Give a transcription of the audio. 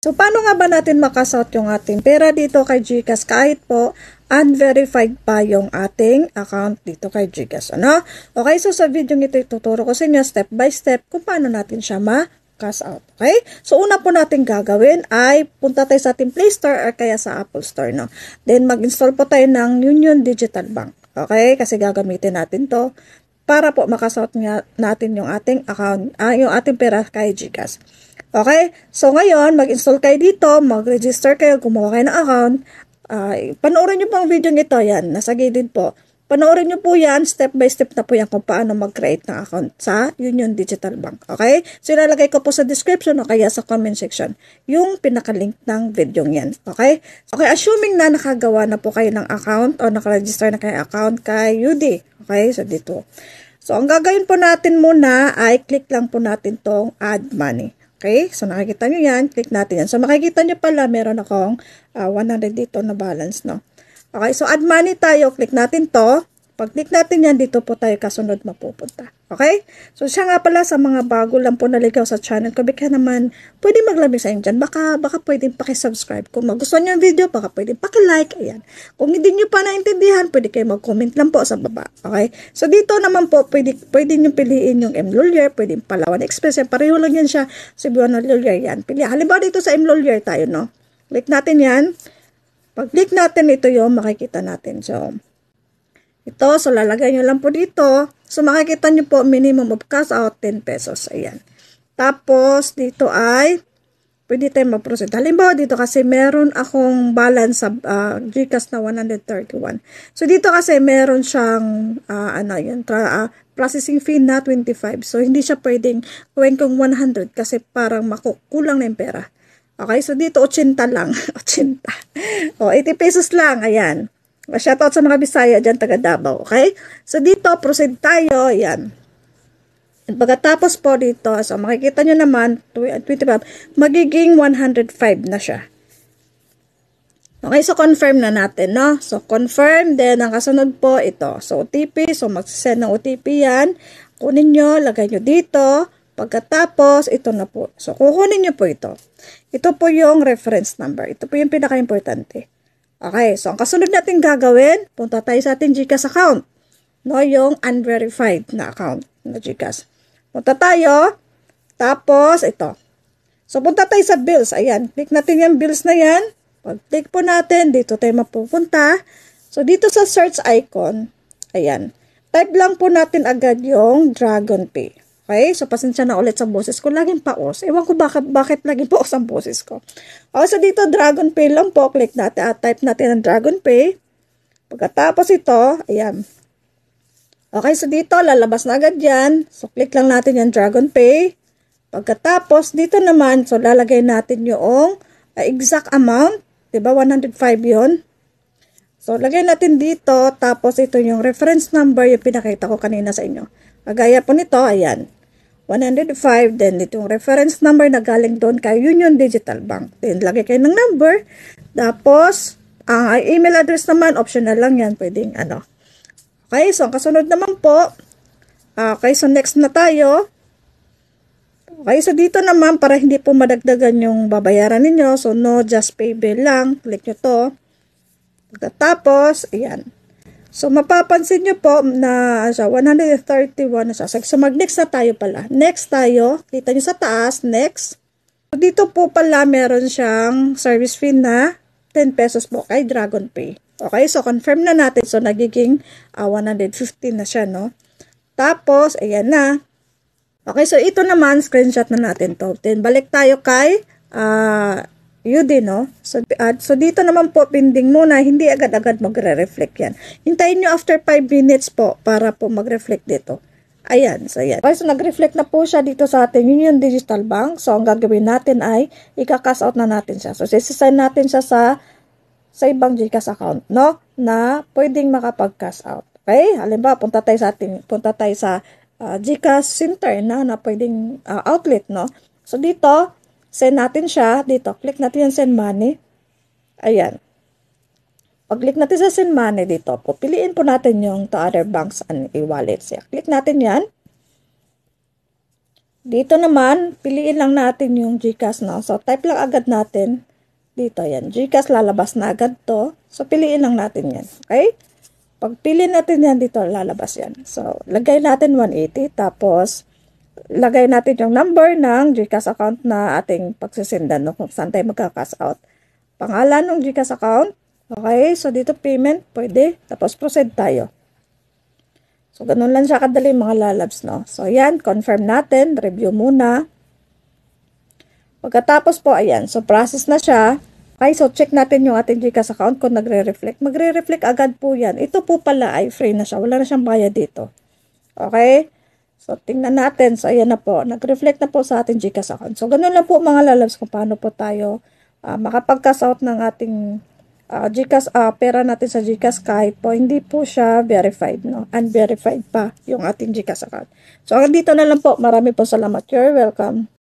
So, paano nga ba natin makasout yung ating pera dito kay GCash kahit po unverified pa yung ating account dito kay GCash, ano? Okay, so sa video ito ituturo ko sa inyo step by step kung paano natin siya ma-cash out, okay? So, una po natin gagawin ay punta tayo sa ating Play Store or kaya sa Apple Store, no? Then, mag-install po tayo ng Union Digital Bank, okay? Kasi gagamitin natin to para po makasout natin yung ating account, yung ating pera kay GCash. Okay? So, ngayon, mag-install kayo dito, mag-register kayo, gumawa kayo ng account. Panoorin nyo po ang video nito, yan, nasa gilid po. Panoorin nyo po yan, step by step na po yan kung paano mag-create ng account sa Union Digital Bank. Okay? So, ilalagay ko po sa description o kaya sa comment section yung pinaka-link ng video yan. Okay? Okay, assuming na nakagawa na po kayo ng account o nakaregister na kayo account kay UD. Okay? So, dito. So, ang gagawin po natin muna ay click lang po natin tong add money. Okay, so nakikita nyo yan, click natin yan. So makikita nyo pala, meron akong 100 dito na balance, no? Okay, so add money tayo, click natin to. Pag click natin yan, dito po tayo kasunod mapupunta. Okay? So siya nga pala sa mga bago lang po naligaw sa channel ko, baka naman pwede maglamig sa inyo dyan. Baka pwedeng pakisubscribe. Kung magustuhan nyo yung video, baka pwedeng pakilike. Ayan. Kung hindi nyo pa naintindihan, pwede kayo mag-comment lang po sa baba. Okay? So dito naman po, pwede nyo piliin yung M-Lawyer, pwedeng Palawan Express. Pareho lang yan siya. Cebuano Lawyer yan. Halimbawa dito sa M-Lawyer tayo, no? Click natin yan. Pag click natin, ito yung makikita natin. So, ito, so lalagay nyo lang po dito. So, makikita nyo po, minimum of cash out, 10 pesos. Ayan. Tapos, dito ay, pwede tayo mag-proceed. Halimbawa, dito kasi meron akong balance sa GCash na 131. So, dito kasi meron siyang, processing fee na 25. So, hindi siya pwedeng gawin kong 100 kasi parang makukulang na yung pera. Okay, so dito 80 lang. 80. O, 80 pesos lang. Ayan. Shoutout sa mga Bisaya dyan, taga Davao, okay? So, dito, proceed tayo, yan. At pagkatapos po dito, so, makikita nyo naman, 25, magiging 105 na siya. Okay, so, confirm na natin, no? So, confirm, then, ang kasunod po, ito. So, OTP, so, magsisend ng OTP yan. Kunin nyo, lagay nyo dito. Pagkatapos, ito na po. So, kukunin nyo po ito. Ito po yung reference number. Ito po yung pinaka-importante. Okay, so ang kasunod natin gagawin, punta tayo sa ating GCash account. No, yung unverified na account na GCash. Punta tayo, tapos ito. So punta tayo sa bills, ayan. Click natin yung bills na yan. Pag click po natin, dito tayo mapupunta. So dito sa search icon, ayan. Type lang po natin agad yung Dragon Pay. Okay, so pasensya na ulit sa boses ko. Laging paos. Ewan ko bakit laging paos ang boses ko. Okay, so dito Dragon Pay lang po. Click natin at type natin ang Dragon Pay. Pagkatapos ito, ayan. Okay, so dito lalabas na agad yan. So click lang natin yung Dragon Pay. Pagkatapos dito naman, so lalagay natin yung exact amount. Diba, 105 yun. So lagay natin dito. Tapos ito yung reference number yung pinakita ko kanina sa inyo. Kagaya po nito, ayan. 105, then itong reference number na galing doon kay Union Digital Bank. Then, lagay kayo ng number. Tapos, ang email address naman, optional lang yan. Pwedeng, Okay, so, ang kasunod naman po. Okay, so, next na tayo. Okay, so, dito naman, para hindi po madagdagan yung babayaran ninyo. So, no, just pay bill lang. Click nyo to. Pagkatapos, ayan. So, mapapansin nyo po na 131 na siya. So, mag-next na tayo pala. Next tayo. Kita nyo sa taas. Next. So, dito po pala meron siyang service fee na 10 pesos po kay Dragon Pay. Okay, so confirm na natin. So, nagiging 115 na siya, no? Tapos, ayan na. Okay, so ito naman, screenshot na natin to. Then, balik tayo kay UD, no? So, dito naman po, pending muna, hindi agad-agad magre-reflect yan. Hintayin nyo after 5 minutes po para po mag-reflect dito. Ayan, so ayan. Okay, so nag-reflect na po siya dito sa ating Union Digital Bank. So, ang gagawin natin ay, ika-cash out na natin siya. So, sisasend natin siya sa ibang GCash account, no? Na pwedeng makapag-cash out. Okay? Halimbawa, punta tayo sa GCash Center na pwedeng outlet, no? So, dito, send natin siya. Dito, click natin yung send money. Ayan. Pag-click natin sa send money dito, piliin po natin yung to other banks and e-wallets. Click natin yan. Dito naman, piliin lang natin yung GCash, no? So, type lang agad natin. Dito, yan. GCash, lalabas na agad to. So, piliin lang natin yan. Okay? Pag pili natin yan dito, lalabas yan. So, lagay natin 180. Tapos, lagay natin yung number ng GCash account na ating pagsisendan, no? Kung saan tayo magka-cash out. Pangalan ng GCash account. Okay? So, dito payment, pwede. Tapos, proceed tayo. So, ganun lang siya kadali mga lalabs, no? So, ayan, confirm natin, review muna. Pagkatapos po, ayan, so process na siya. Okay, so check natin yung ating GCash account kung nagre-reflect. Magre-reflect agad po yan. Ito po pala ay free na siya. Wala na siyang bayad dito. Okay? So, tingnan natin. So, ayan na po. Nag-reflect na po sa ating GCash account. So, ganun lang po mga lalabs kung paano po tayo makapag-cash out ng ating GCash, pera natin sa GCash kahit po hindi po siya verified, no? Unverified pa yung ating GCash account. So, hanggang dito na lang po. Marami po salamat. You're welcome.